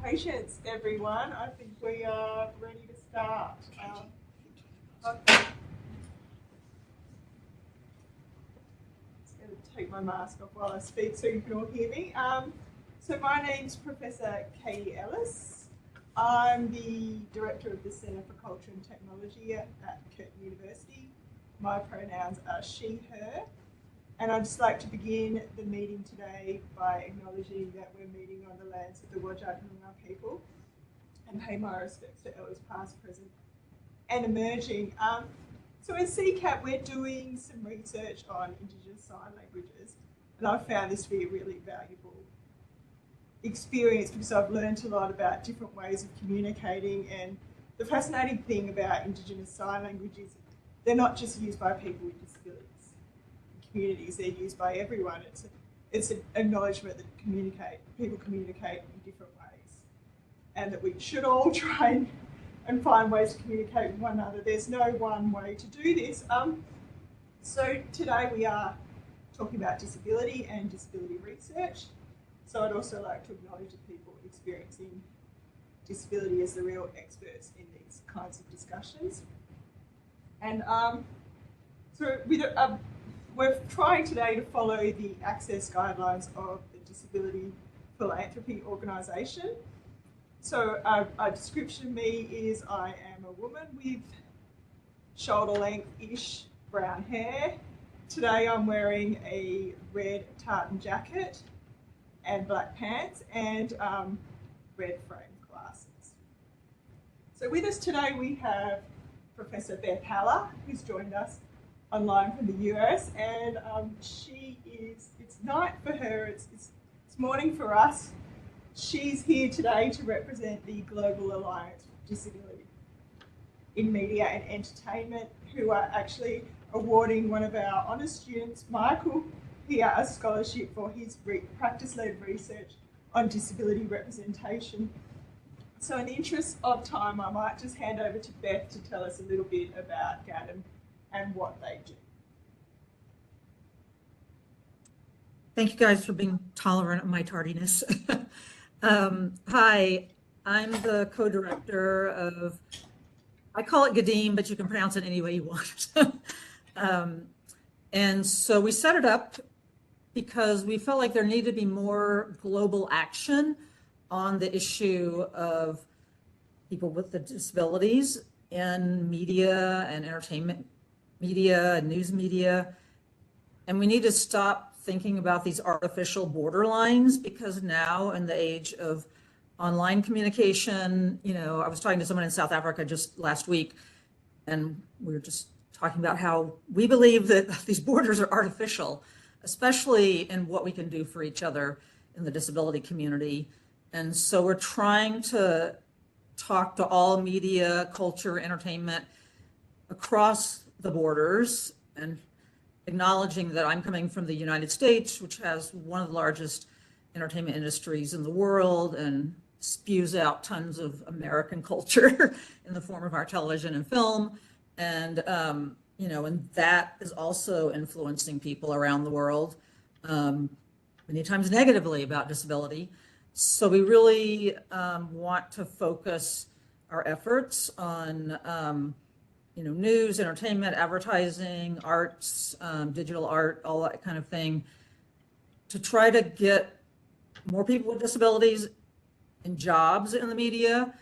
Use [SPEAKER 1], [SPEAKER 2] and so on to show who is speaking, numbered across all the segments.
[SPEAKER 1] Patience, everyone. I think we are ready to start. Okay. Just going to take my mask off while I speak so you can all hear me. So my name's Professor Katie Ellis. I'm the Director of the Centre for Culture and Technology at Curtin University. My pronouns are she, her. And I'd just like to begin the meeting today by acknowledging that we're meeting on the lands of the Whadjuk Noongar people and pay my respects to elders past, present and emerging. So at CCAT we're doing some research on Indigenous sign languages, and I've found this to be a really valuable experience because I've learned a lot about different ways of communicating. And the fascinating thing about Indigenous sign languages, they're not just used by people with disabilities. Communities, they're used by everyone. It's an acknowledgement that people communicate in different ways, and that we should all try and find ways to communicate with one another. There's no one way to do this. So today we are talking about disability and disability research. So I'd also like to acknowledge the people experiencing disability as the real experts in these kinds of discussions. And so we're trying today to follow the access guidelines of the Disability Philanthropy Organisation. So a description of me is I am a woman with shoulder-length-ish brown hair. Today I'm wearing a red tartan jacket and black pants and red framed glasses. So with us today we have Professor Beth Haller, who's joined us online from the US, and it's night for her, it's morning for us. She's here today to represent the Global Alliance for Disability in Media and Entertainment, who are actually awarding one of our honours students, Michael, here a scholarship for his practice-led research on disability representation. So in the interest of time, I might just hand over to Beth to tell us a little bit about GADM and what they do.
[SPEAKER 2] Thank you guys for being tolerant of my tardiness. Hi, I'm the co-director of, I call it GADM, but you can pronounce it any way you want. And so we set it up because we felt like there needed to be more global action on the issue of people with the disabilities in media and entertainment media and news media. And we need to stop thinking about these artificial borderlines, because now in the age of online communication, I was talking to someone in South Africa just last week, and we were just talking about how we believe that these borders are artificial, especially in what we can do for each other in the disability community. And so we're trying to talk to all media, culture, entertainment across the borders, and acknowledging that I'm coming from the United States, which has one of the largest entertainment industries in the world and spews out tons of American culture in the form of our television and film. And, and that is also influencing people around the world, many times negatively about disability. So we really want to focus our efforts on news, entertainment, advertising, arts, digital art, all that kind of thing, to try to get more people with disabilities in jobs in the media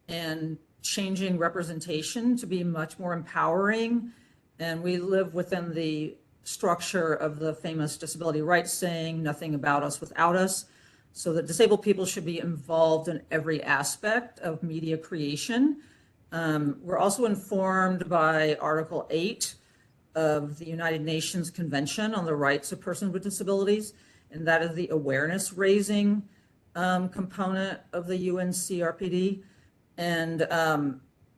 [SPEAKER 2] and changing representation to be much more empowering. And we live within the structure of the famous disability rights saying, nothing about us without us, so that disabled people should be involved in every aspect of media creation. We're also informed by Article 8 of the United Nations Convention on the Rights of Persons with Disabilities, and that is the awareness raising component of the UNCRPD. And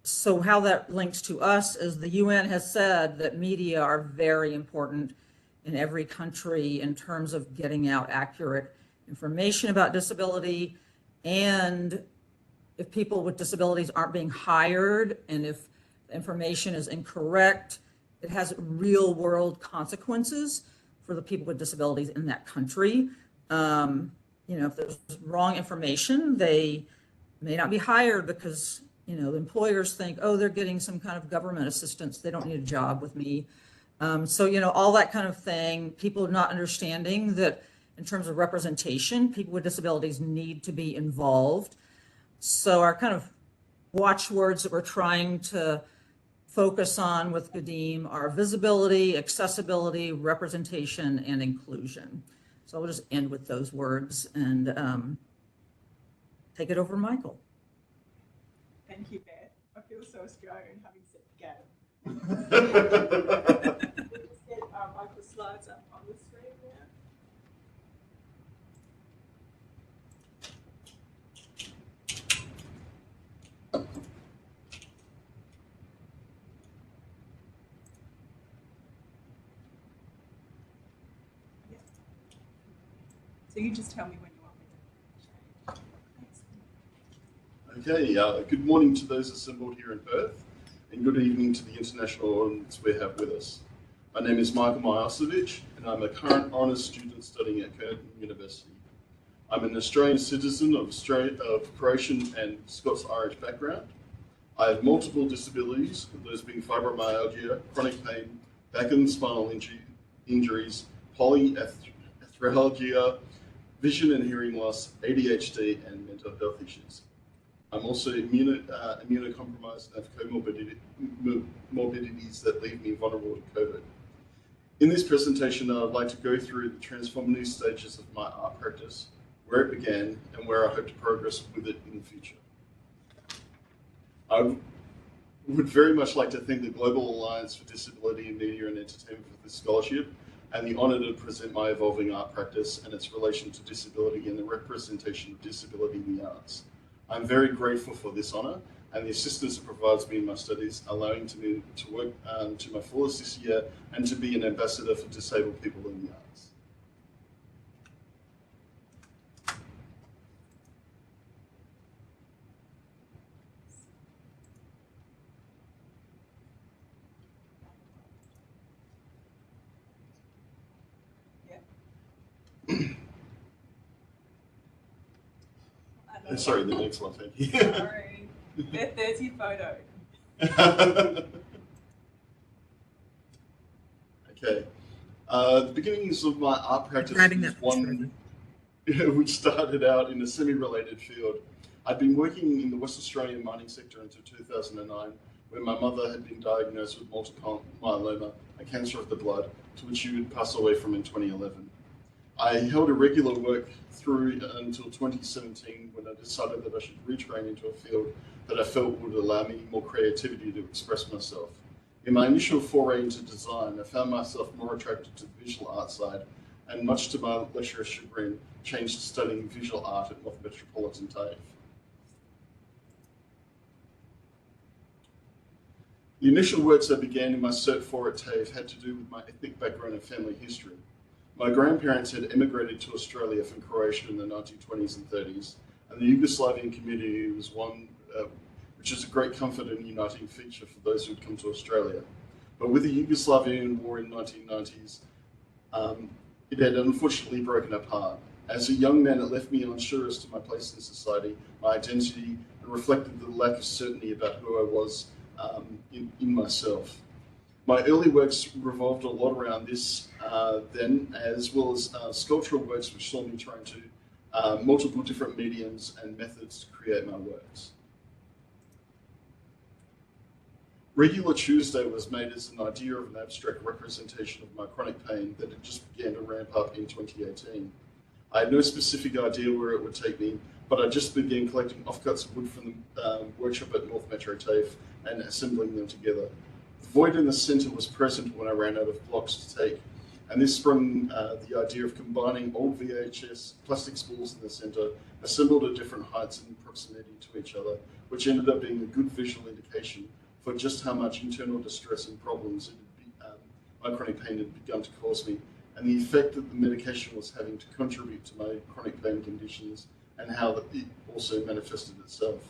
[SPEAKER 2] so how that links to us is the UN has said that media are very important in every country in terms of getting out accurate information about disability. And if people with disabilities aren't being hired, and if information is incorrect, it has real world consequences for the people with disabilities in that country. If there's wrong information, they may not be hired because, you know, the employers think, oh, they're getting some kind of government assistance. They don't need a job with me. So, you know, all that kind of thing, people not understanding that in terms of representation, people with disabilities need to be involved. So our kind of watchwords that we're trying to focus on with Gadim are visibility, accessibility, representation, and inclusion. So I'll just end with those words and take it over, Michael.
[SPEAKER 1] Thank you, Beth. I feel so Australian having said Gab. Let's get Michael's slides up on the screen now. So you just tell me when you want me to change. Thanks.
[SPEAKER 3] Okay, good morning to those assembled here in Perth, and good evening to the international audience we have with us. My name is Michael Miocevich, and I'm a current honours student studying at Curtin University. I'm an Australian citizen of Croatian and Scots-Irish background. I have multiple disabilities, those being fibromyalgia, chronic pain, back and spinal injuries, polyarthralgia, vision and hearing loss, ADHD, and mental health issues. I'm also immunocompromised and have comorbidities that leave me vulnerable to COVID. In this presentation, I would like to go through the transformative stages of my art practice, where it began, and where I hope to progress with it in the future. I would very much like to thank the Global Alliance for Disability in Media and Entertainment for this scholarship, and the honour to present my evolving art practice and its relation to disability and the representation of disability in the arts. I'm very grateful for this honour and the assistance it provides me in my studies, allowing me to work to my fullest this year and to be an ambassador for disabled people in the arts. Sorry, the next one, thank you.
[SPEAKER 1] Sorry. There's your photo.
[SPEAKER 3] Okay. The beginnings of my art practice was one which started out in a semi-related field. I'd been working in the West Australian mining sector until 2009, where my mother had been diagnosed with multiple myeloma, a cancer of the blood, to which she would pass away from in 2011. I held a regular work through until 2017, when I decided that I should retrain into a field that I felt would allow me more creativity to express myself. In my initial foray into design, I found myself more attracted to the visual art side, and much to my lecturer's chagrin, changed to studying visual art at North Metropolitan TAFE. The initial works I began in my Cert 4 at TAFE had to do with my ethnic background and family history. My grandparents had emigrated to Australia from Croatia in the 1920s and 30s, and the Yugoslavian community was one which is a great comfort and uniting feature for those who had come to Australia. But with the Yugoslavian war in the 1990s, it had unfortunately broken apart. As a young man, it left me unsure as to my place in society, my identity, and reflected the lack of certainty about who I was in myself. My early works revolved a lot around this then, as well as sculptural works which saw me trying to multiple different mediums and methods to create my works. Regular Tuesday was made as an idea of an abstract representation of my chronic pain that had just began to ramp up in 2018. I had no specific idea where it would take me, but I just began collecting offcuts of wood from the workshop at North Metro TAFE and assembling them together. The void in the centre was present when I ran out of blocks to take, and this sprung the idea of combining old VHS plastic spools in the centre, assembled at different heights and proximity to each other, which ended up being a good visual indication for just how much internal distress and problems my chronic pain had begun to cause me, and the effect that the medication was having to contribute to my chronic pain conditions, and how it also manifested itself.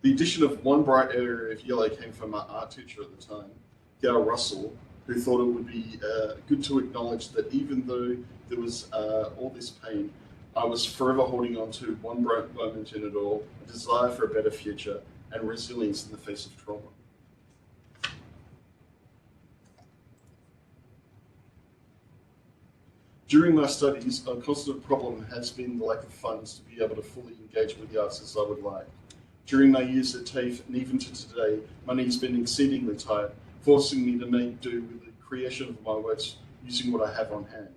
[SPEAKER 3] The addition of one bright area of yellow came from my art teacher at the time, Gail Russell, who thought it would be good to acknowledge that even though there was all this pain, I was forever holding on to one bright moment in it all, a desire for a better future, and resilience in the face of trauma. During my studies, a constant problem has been the lack of funds to be able to fully engage with the arts as I would like. During my years at TAFE, and even to today, money has been exceedingly tight, forcing me to make do with the creation of my works using what I have on hand.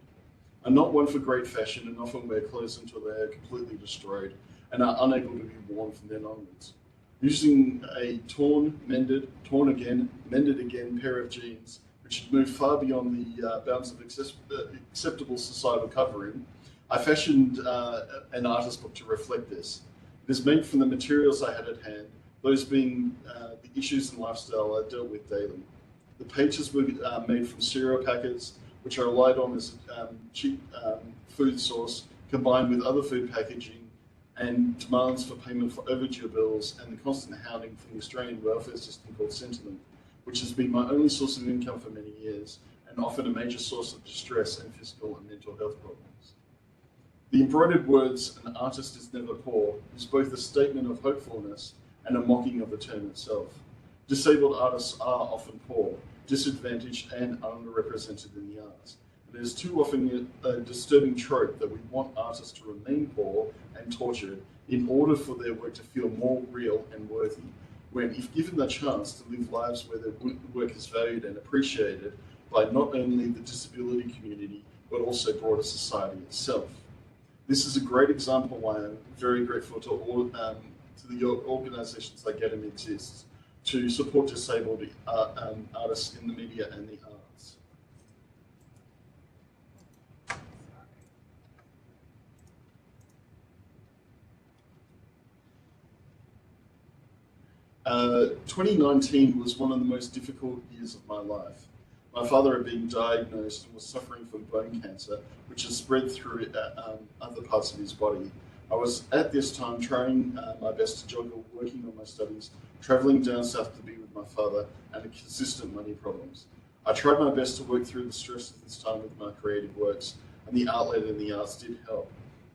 [SPEAKER 3] I'm not one for great fashion and often wear clothes until they are completely destroyed and are unable to be worn from then onwards. Using a torn, mended, torn again, mended again pair of jeans, which had moved far beyond the bounds of acceptable societal covering, I fashioned an artist book to reflect this. It is made from the materials I had at hand, those being the issues and lifestyle I dealt with daily. The pages were made from cereal packets, which are relied on as a cheap food source, combined with other food packaging and demands for payment for overdue bills and the constant hounding from the Australian welfare system called Sentiment, which has been my only source of income for many years and often a major source of distress and physical and mental health problems. The embroidered words, "an artist is never poor," is both a statement of hopefulness and a mocking of the term itself. Disabled artists are often poor, disadvantaged and underrepresented in the arts. It is too often a disturbing trope that we want artists to remain poor and tortured in order for their work to feel more real and worthy, when if given the chance to live lives where their work is valued and appreciated by not only the disability community, but also broader society itself. This is a great example why I'm very grateful to all the organisations like Get 'em Exists to support disabled artists in the media and the arts. Uh, 2019 was one of the most difficult years of my life. My father had been diagnosed and was suffering from bone cancer, which has spread through other parts of his body. I was at this time trying my best to juggle working on my studies, travelling down south to be with my father, and the consistent money problems. I tried my best to work through the stress of this time with my creative works, and the outlet in the arts did help.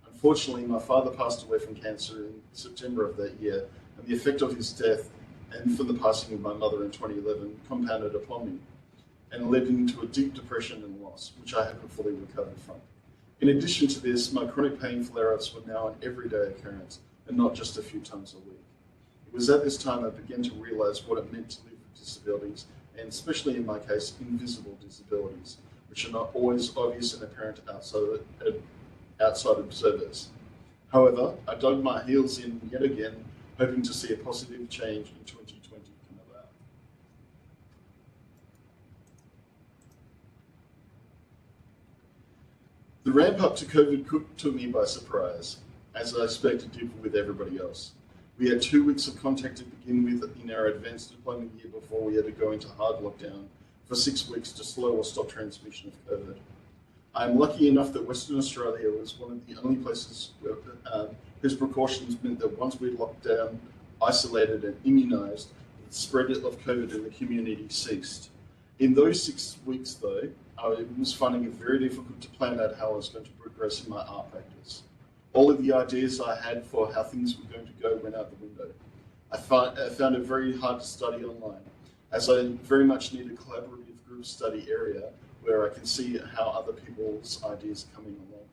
[SPEAKER 3] Unfortunately, my father passed away from cancer in September of that year, and the effect of his death and from the passing of my mother in 2011 compounded upon me and led into a deep depression and loss, which I haven't fully recovered from. In addition to this, my chronic pain flare-ups were now an everyday occurrence and not just a few times a week. It was at this time I began to realise what it meant to live with disabilities, and especially in my case, invisible disabilities, which are not always obvious and apparent to outside observers. However, I dug my heels in yet again, hoping to see a positive change in 2020 come about. The ramp up to COVID took me by surprise, as I expected to with everybody else. We had 2 weeks of contact to begin with in our advanced deployment year before we had to go into hard lockdown for 6 weeks to slow or stop transmission of COVID. I am lucky enough that Western Australia was one of the only places whose precautions meant that once we locked down, isolated and immunised, the spread of COVID in the community ceased. In those 6 weeks though, I was finding it very difficult to plan out how I was going to progress in my art practice. All of the ideas I had for how things were going to go went out the window. I found it very hard to study online, as I very much need a collaborative group study area where I can see how other people's ideas are coming along.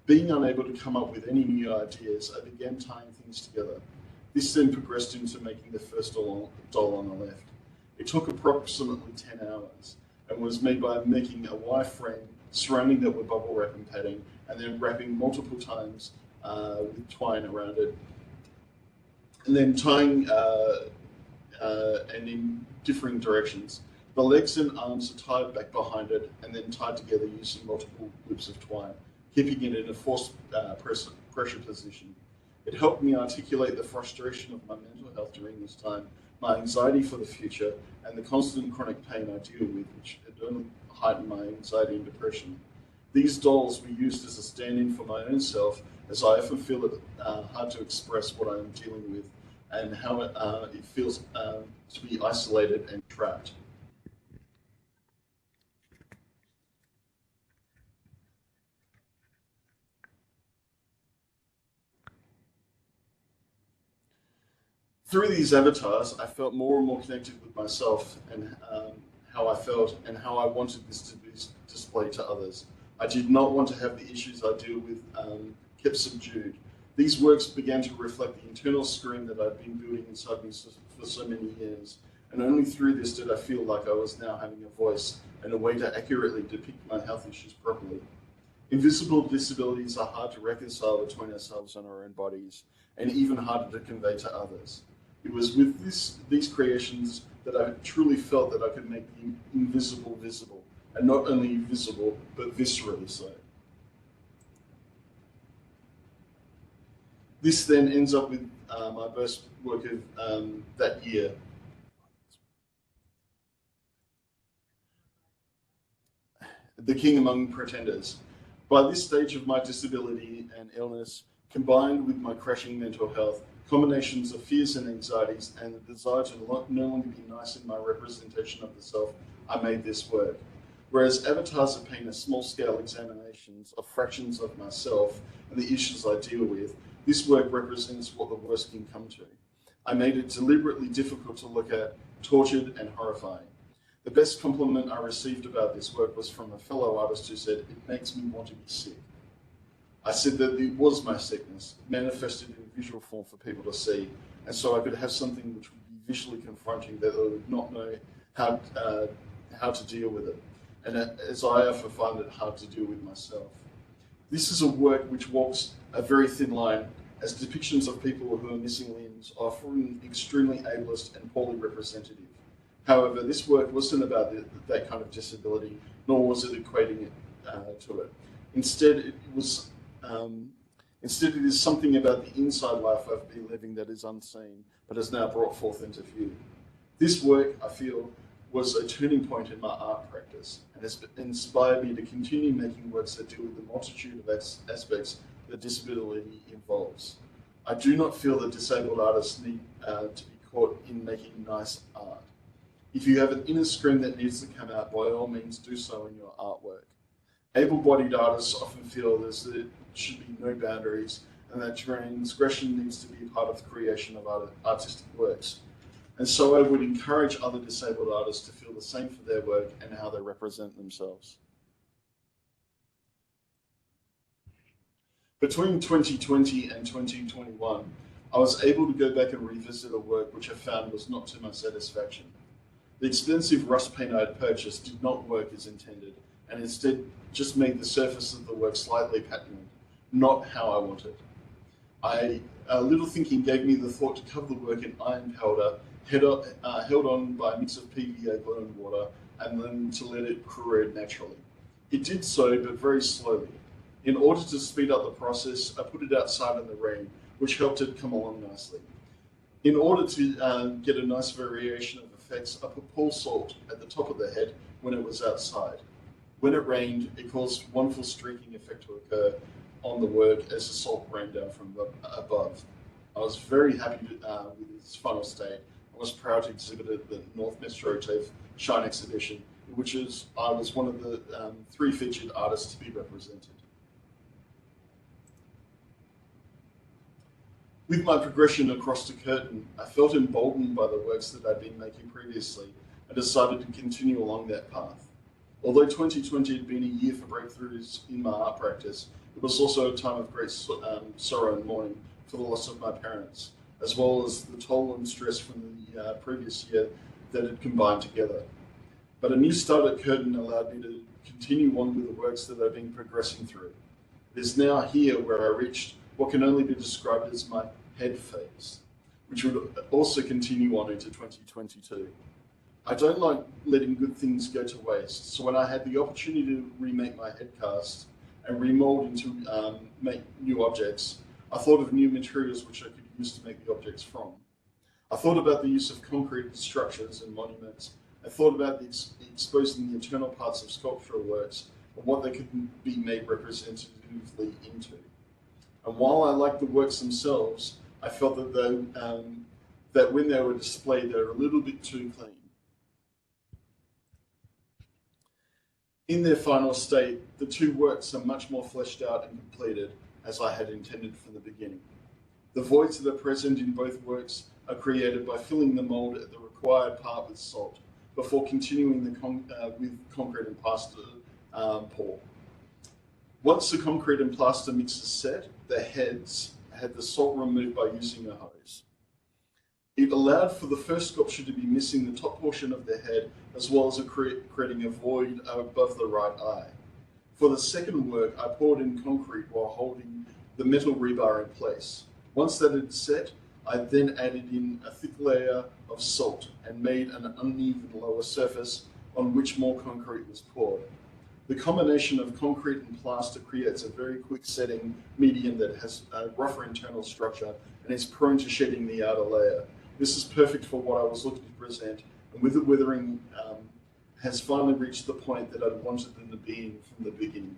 [SPEAKER 3] Being unable to come up with any new ideas, I began tying things together. This then progressed into making the first doll on the left. It took approximately 10 hours and was made by making a wire frame, surrounding that with bubble wrap and padding, and then wrapping multiple times with twine around it. And then tying and in differing directions. The legs and arms are tied back behind it and then tied together using multiple loops of twine, keeping it in a forced pressure position. It helped me articulate the frustration of my mental health during this time, my anxiety for the future, and the constant chronic pain I deal with, which had only heightened my anxiety and depression. These dolls were used as a stand-in for my own self, as I often feel it hard to express what I am dealing with and how it feels to be isolated and trapped. Through these avatars, I felt more and more connected with myself and how I felt and how I wanted this to be displayed to others. I did not want to have the issues I deal with kept subdued. These works began to reflect the internal scream that I'd been building inside me for so many years, and only through this did I feel like I was now having a voice and a way to accurately depict my health issues properly. Invisible disabilities are hard to reconcile between ourselves and our own bodies, and even harder to convey to others. It was with these creations that I truly felt that I could make the invisible visible, and not only visible, but viscerally so. This then ends up with my best work of that year. The King Among Pretenders. By this stage of my disability and illness, combined with my crashing mental health, combinations of fears and anxieties, and the desire to no longer be nice in my representation of the self, I made this work. Whereas avatars are painted as small-scale examinations of fractions of myself and the issues I deal with, this work represents what the worst can come to. I made it deliberately difficult to look at, tortured and horrifying. The best compliment I received about this work was from a fellow artist who said, "It makes me want to be sick." I said that it was my sickness, manifested in visual form for people to see, and so I could have something which would be visually confronting that I would not know how to deal with it, and as I often find it hard to deal with myself. This is a work which walks a very thin line, as depictions of people who are missing limbs are often extremely ableist and poorly representative. However, this work wasn't about that kind of disability, nor was it equating it to it. Instead, it is something about the inside life I've been living that is unseen, but is now brought forth into view. This work, I feel, was a turning point in my art practice, and has inspired me to continue making works that deal with the multitude of aspects that disability involves. I do not feel that disabled artists need to be caught in making nice art. If you have an inner scream that needs to come out, by all means do so in your artwork. Able-bodied artists often feel there should be no boundaries, and that transgression needs to be a part of the creation of artistic works. And so I would encourage other disabled artists to feel the same for their work and how they represent themselves. Between 2020 and 2021, I was able to go back and revisit a work which I found was not to my satisfaction. The expensive rust paint I had purchased did not work as intended, and instead just made the surface of the work slightly patterned, not how I wanted. A little thinking gave me the thought to cover the work in iron powder, held on by a mix of PVA glue and water, and then to let it corrode naturally. It did so, but very slowly. In order to speed up the process, I put it outside in the rain, which helped it come along nicely. In order to get a nice variation of effects, I put pool salt at the top of the head when it was outside. When it rained, it caused a wonderful streaking effect to occur on the work as the salt rained down from above. I was very happy with its final state. I was proud to exhibit it at the North Metro TAFE Shine exhibition, in which I was one of the 3 featured artists to be represented. With my progression across to Curtin, I felt emboldened by the works that I'd been making previously and decided to continue along that path. Although 2020 had been a year for breakthroughs in my art practice, it was also a time of great sorrow and mourning for the loss of my parents, as well as the toll and stress from the previous year that had combined together. But a new start at Curtin allowed me to continue on with the works that I've been progressing through. It is now here where I reached what can only be described as my head phase, which would also continue on into 2022. I don't like letting good things go to waste, so when I had the opportunity to remake my head cast and remold into make new objects, I thought of new materials which I could use to make the objects from. I thought about the use of concrete structures and monuments. I thought about exposing the internal parts of sculptural works and what they could be made representatively into. And while I liked the works themselves, I felt that when they were displayed, they were a little bit too clean. In their final state, the 2 works are much more fleshed out and completed as I had intended from the beginning. The voids that are present in both works are created by filling the mold at the required part with salt before continuing with concrete and plaster pour. Once the concrete and plaster mix is set, the heads had the salt removed by using a hose. It allowed for the first sculpture to be missing the top portion of the head, as well as creating a void above the right eye. For the second work, I poured in concrete while holding the metal rebar in place. Once that had set, I then added in a thick layer of salt and made an uneven lower surface on which more concrete was poured. The combination of concrete and plaster creates a very quick setting medium that has a rougher internal structure and is prone to shedding the outer layer. This is perfect for what I was looking to present, and with the withering has finally reached the point that I'd wanted them to be in from the beginning.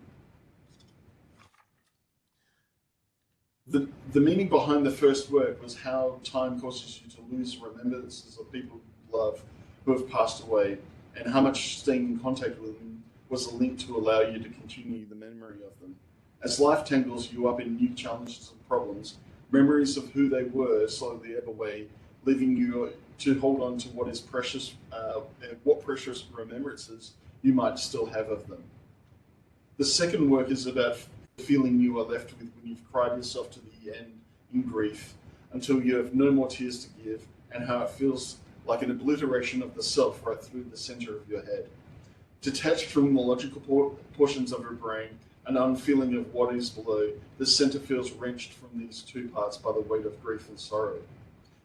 [SPEAKER 3] The meaning behind the first work was how time causes you to lose remembrances of people you love who have passed away, and how much staying in contact with them was a link to allow you to continue the memory of them. As life tangles you up in new challenges and problems, memories of who they were slowly ebb away, leaving you to hold on to what is precious, what precious remembrances you might still have of them. The second work is about the feeling you are left with when you've cried yourself to the end in grief until you have no more tears to give, and how it feels like an obliteration of the self right through the center of your head. Detached from the logical portions of your brain, an unfeeling of what is below, the center feels wrenched from these two parts by the weight of grief and sorrow.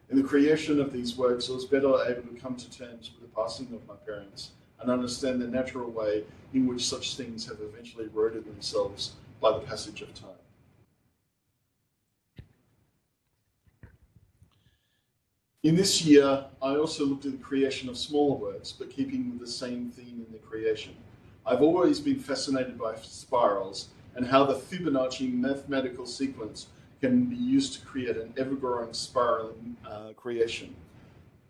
[SPEAKER 3] In the creation of these works, I was better able to come to terms with the passing of my parents and understand the natural way in which such things have eventually eroded themselves by the passage of time. In this year, I also looked at the creation of smaller works, but keeping with the same theme in the creation. I've always been fascinated by spirals and how the Fibonacci mathematical sequence can be used to create an ever-growing spiraling creation.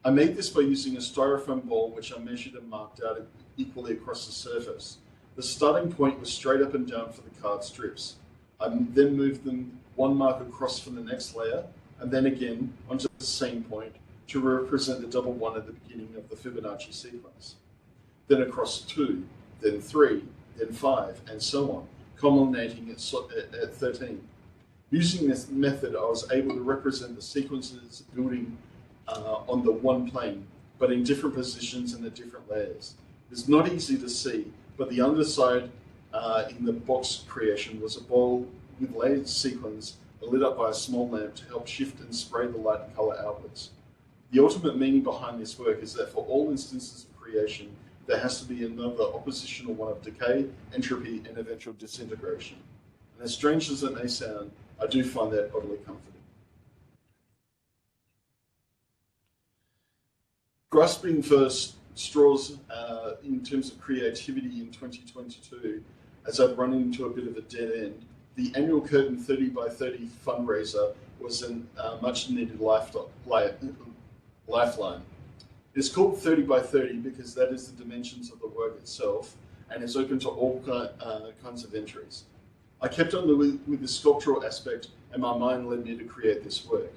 [SPEAKER 3] I made this by using a styrofoam ball, which I measured and marked out equally across the surface. The starting point was straight up and down for the card strips. I then moved them one mark across for the next layer, and then again onto the same point to represent the double one at the beginning of the Fibonacci sequence. Then across 2, then 3, then 5, and so on, culminating at 13. Using this method, I was able to represent the sequences building on the one plane, but in different positions and at different layers. It's not easy to see, but the underside in the box creation was a bowl with layered sequins lit up by a small lamp to help shift and spray the light and color outwards. The ultimate meaning behind this work is that for all instances of creation, there has to be another oppositional one of decay, entropy, and eventual disintegration. And as strange as it may sound, I do find that oddly comforting. Grasping for straws in terms of creativity in 2022, as I'd run into a bit of a dead end, the annual Curtin 30 by 30 fundraiser was a much needed lifeline. It's called 30 by 30 because that is the dimensions of the work itself and is open to all kinds of entries. I kept on with the sculptural aspect, and my mind led me to create this work.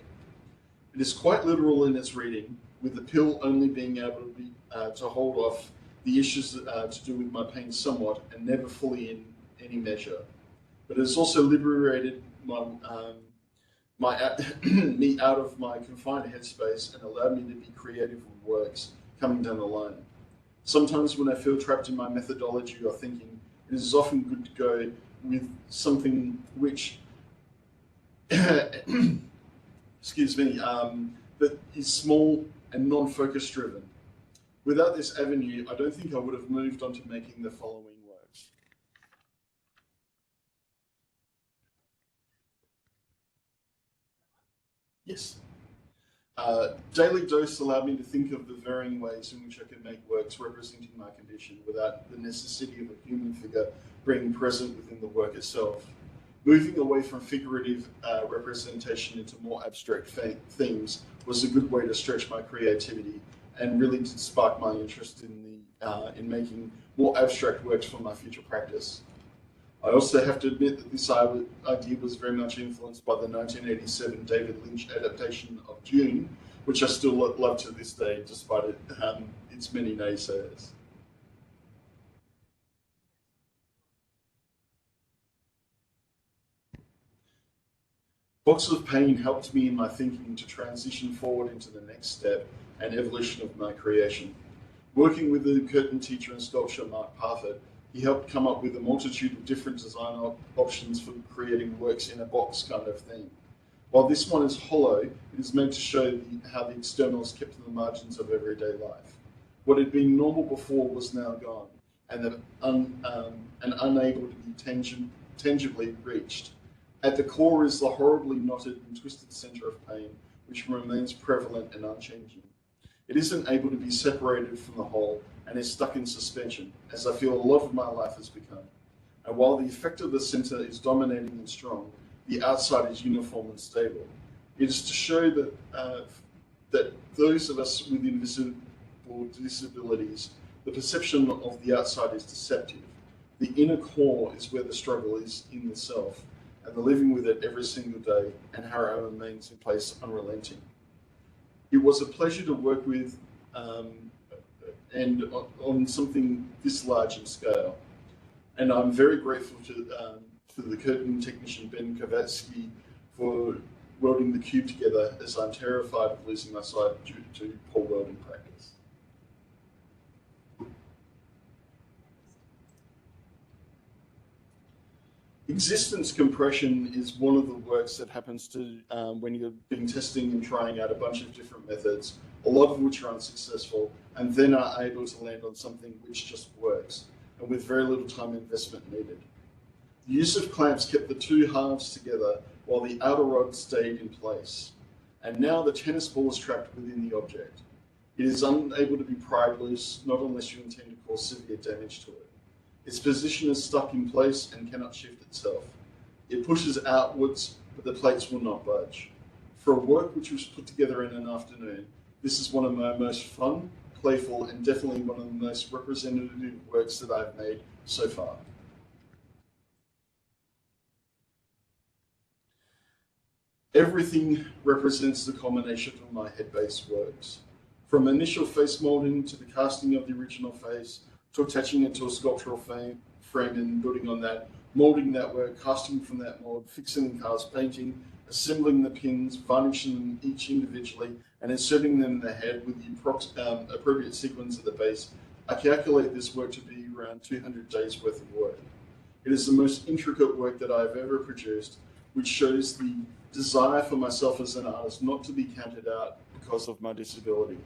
[SPEAKER 3] It is quite literal in its reading, with the pill only being able to hold off the issues to do with my pain somewhat and never fully in any measure. But it has also liberated me out of my confined headspace and allowed me to be creative with works coming down the line. Sometimes when I feel trapped in my methodology or thinking, it is often good to go with something which, excuse me, that is small and non-focus driven. Without this avenue, I don't think I would have moved on to making the following works. Yes. Daily Dose allowed me to think of the varying ways in which I could make works representing my condition without the necessity of a human figure being present within the work itself. Moving away from figurative representation into more abstract themes was a good way to stretch my creativity and really did spark my interest in making more abstract works for my future practice. I also have to admit that this idea was very much influenced by the 1987 David Lynch adaptation of Dune, which I still love to this day, despite its many naysayers. Box of Pain helped me in my thinking to transition forward into the next step and evolution of my creation. Working with the Curtin teacher and sculptor Mark Parfit, he helped come up with a multitude of different design options for creating works in a box kind of theme. While this one is hollow, it is meant to show how the external is kept in the margins of everyday life. What had been normal before was now gone, and unable to be tangibly reached. At the core is the horribly knotted and twisted centre of pain, which remains prevalent and unchanging. It isn't able to be separated from the whole and is stuck in suspension, as I feel a lot of my life has become. And while the effect of the centre is dominating and strong, the outside is uniform and stable. It is to show that those of us with invisible disabilities, the perception of the outside is deceptive. The inner core is where the struggle is in the self, and the living with it every single day, and how it remains in place unrelenting. It was a pleasure to work with and on something this large in scale. And I'm very grateful to the Curtin technician Ben Kovatsky for welding the cube together, as I'm terrified of losing my sight due to poor welding practice. Existence compression is one of the works that happens to when you've been testing and trying out a bunch of different methods, a lot of which are unsuccessful, and then are able to land on something which just works, and with very little time investment needed. The use of clamps kept the two halves together while the outer rod stayed in place, and now the tennis ball is trapped within the object. It is unable to be pried loose, not unless you intend to cause severe damage to it. Its position is stuck in place and cannot shift itself. It pushes outwards, but the plates will not budge. For a work which was put together in an afternoon, this is one of my most fun, playful, and definitely one of the most representative works that I've made so far. Everything represents the culmination of my head-based works. From initial face molding to the casting of the original face, to attaching it to a sculptural frame and building on that, molding that work, casting from that mold, fixing the cast, painting, assembling the pins, varnishing them each individually, and inserting them in the head with the appropriate sequence at the base. I calculate this work to be around 200 days worth of work. It is the most intricate work that I've ever produced, which shows the desire for myself as an artist not to be counted out because of my disability.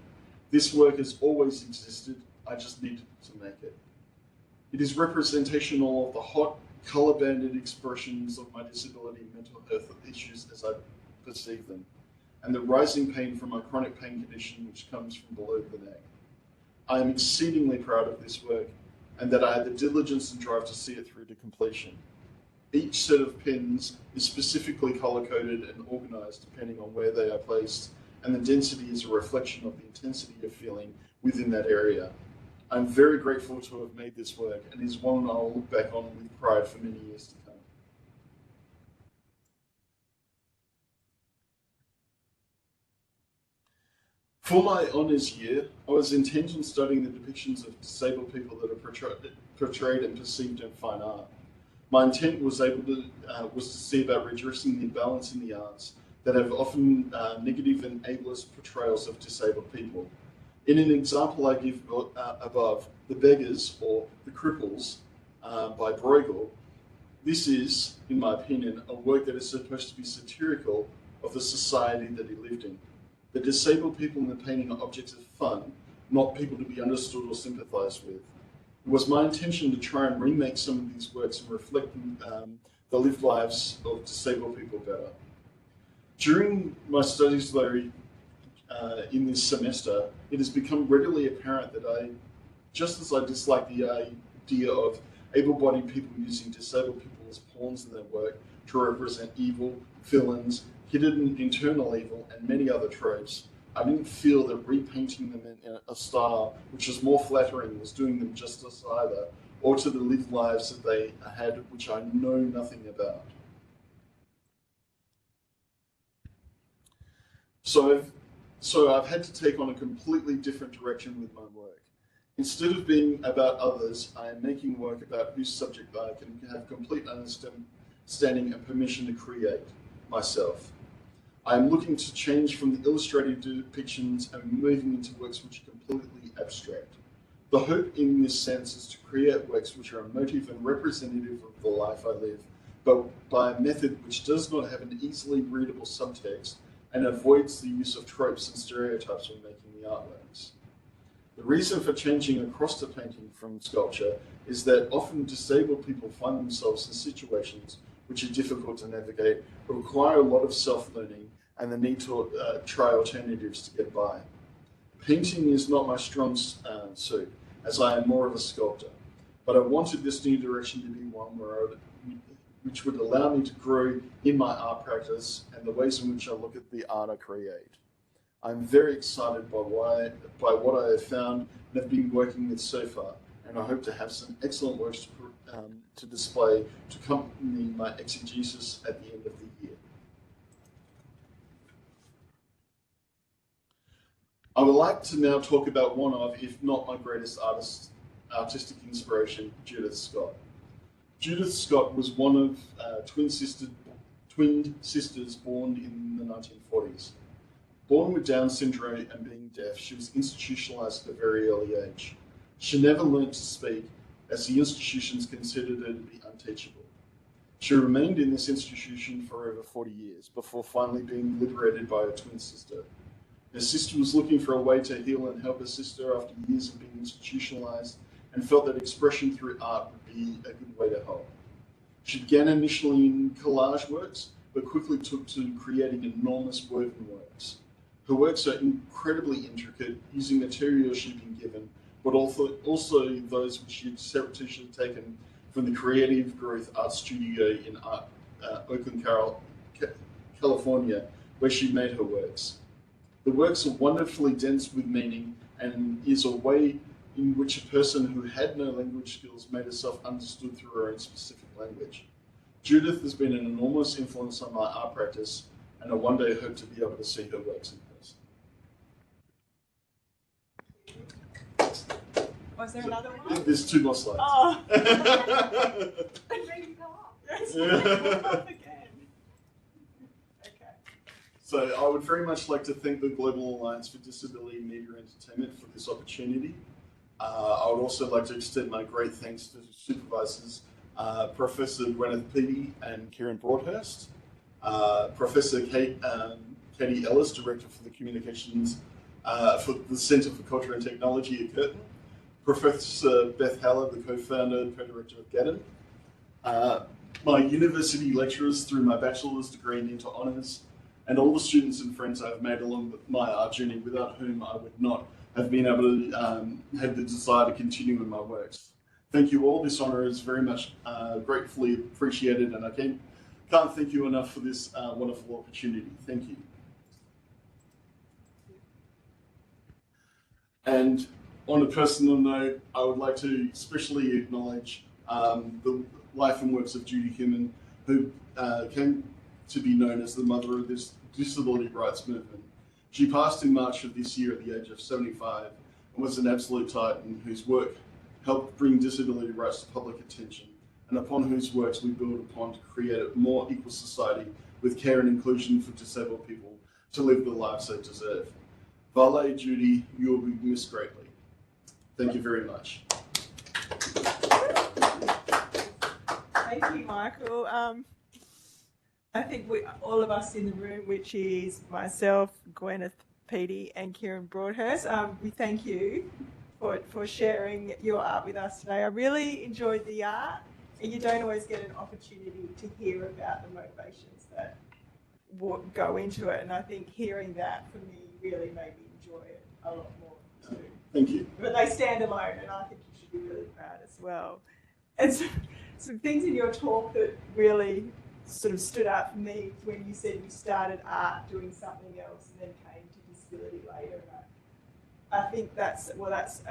[SPEAKER 3] This work has always existed, I just needed to make it. It is representational of the hot, colour-banded expressions of my disability and mental health issues as I perceive them, and the rising pain from my chronic pain condition which comes from below the neck. I am exceedingly proud of this work, and that I had the diligence and drive to see it through to completion. Each set of pins is specifically colour-coded and organised depending on where they are placed, and the density is a reflection of the intensity of feeling within that area. I'm very grateful to have made this work, and is one I'll look back on with pride for many years to come. For my honours year, I was intent on studying the depictions of disabled people that are portrayed and perceived in fine art. My intent was to see about redressing the imbalance in the arts that have often negative and ableist portrayals of disabled people. In an example I give above, The Beggars, or The Cripples, by Bruegel, this is, in my opinion, a work that is supposed to be satirical of the society that he lived in. The disabled people in the painting are objects of fun, not people to be understood or sympathised with. It was my intention to try and remake some of these works and reflect the lived lives of disabled people better. During my studies, though, in this semester, it has become readily apparent that just as I dislike the idea of able-bodied people using disabled people as pawns in their work to represent evil, villains, hidden internal evil, and many other tropes, I didn't feel that repainting them in a style which was more flattering was doing them justice either, or to live lives that they had which I know nothing about. So I've had to take on a completely different direction with my work. Instead of being about others, I am making work about whose subject I can have complete understanding and permission to create, myself. I am looking to change from the illustrative depictions and moving into works which are completely abstract. The hope in this sense is to create works which are emotive and representative of the life I live, but by a method which does not have an easily readable subtext and avoids the use of tropes and stereotypes when making the artworks. The reason for changing across to painting from sculpture is that often disabled people find themselves in situations which are difficult to navigate, require a lot of self-learning, and the need to try alternatives to get by. Painting is not my strong suit, as I am more of a sculptor, but I wanted this new direction to be one which would allow me to grow in my art practice and the ways in which I look at the art I create. I'm very excited by what I have found and have been working with so far, and I hope to have some excellent works to display to accompany my exegesis at the end of the year. I would like to now talk about one of, if not my greatest artistic inspiration, Judith Scott. Judith Scott was one of twin sisters born in the 1940s. Born with Down syndrome and being deaf, she was institutionalized at a very early age. She never learned to speak, as the institutions considered her to be unteachable. She remained in this institution for over 40 years before finally being liberated by her twin sister. Her sister was looking for a way to heal and help her sister after years of being institutionalized and felt that expression through art would be a good way to help. She began initially in collage works, but quickly took to creating enormous woven works. Her works are incredibly intricate, using materials she'd been given, but also those which she had surreptitiously taken from the Creative Growth Art Studio in Oakland, California, where she made her works. The works are wonderfully dense with meaning and is a way in which a person who had no language skills made herself understood through her own specific language. Judith has been an enormous influence on my art practice, and I one day hope to be able to see her works in person.
[SPEAKER 1] Was there another one?
[SPEAKER 3] There's two more slides.
[SPEAKER 1] Oh.
[SPEAKER 3] So I would very much like to thank the Global Alliance for Disability Media Entertainment for this opportunity. I would also like to extend my great thanks to supervisors, Professor Gwyneth Peaty and Kieran Broadhurst, Professor Katie Ellis, Director for the Communications for the Center for Culture and Technology at Curtin, Professor Beth Haller, the co-founder and co-director of Gadden, my university lecturers through my bachelor's degree and into honours, and all the students and friends I've made along my art journey, without whom I would not have been able to have the desire to continue in my works. Thank you all. This honour is very much gratefully appreciated, and I can't thank you enough for this wonderful opportunity. Thank you. And on a personal note, I would like to especially acknowledge the life and works of Judy Heumann, who came to be known as the mother of this disability rights movement. She passed in March of this year at the age of 75 and was an absolute titan whose work helped bring disability rights to public attention, and upon whose works we build upon to create a more equal society with care and inclusion for disabled people to live the lives they deserve. Vale, Judy, you will be missed greatly. Thank you very much.
[SPEAKER 1] Thank you, Michael. I think all of us in the room, which is myself, Gwyneth Peaty and Kieran Broadhurst, we thank you for sharing your art with us today. I really enjoyed the art, and you don't always get an opportunity to hear about the motivations that go into it, and I think hearing that for me really made me enjoy it a lot more too.
[SPEAKER 3] Thank you.
[SPEAKER 1] But they stand alone, and I think you should be really proud as well. And some things in your talk that really sort of stood out for me when you said you started art doing something else and then came to disability later. I think that's as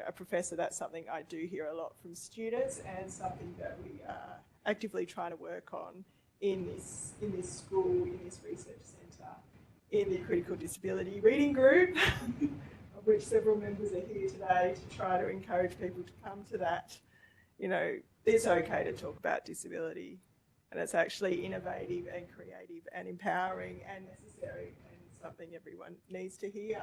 [SPEAKER 1] a professor, that's something I do hear a lot from students, and something that we are actively trying to work on in this school, in this research centre, in the critical disability reading group, of which several members are here today, to try to encourage people to come to that. It's okay to talk about disability, and it's actually innovative and creative and empowering and necessary, and something everyone needs to hear.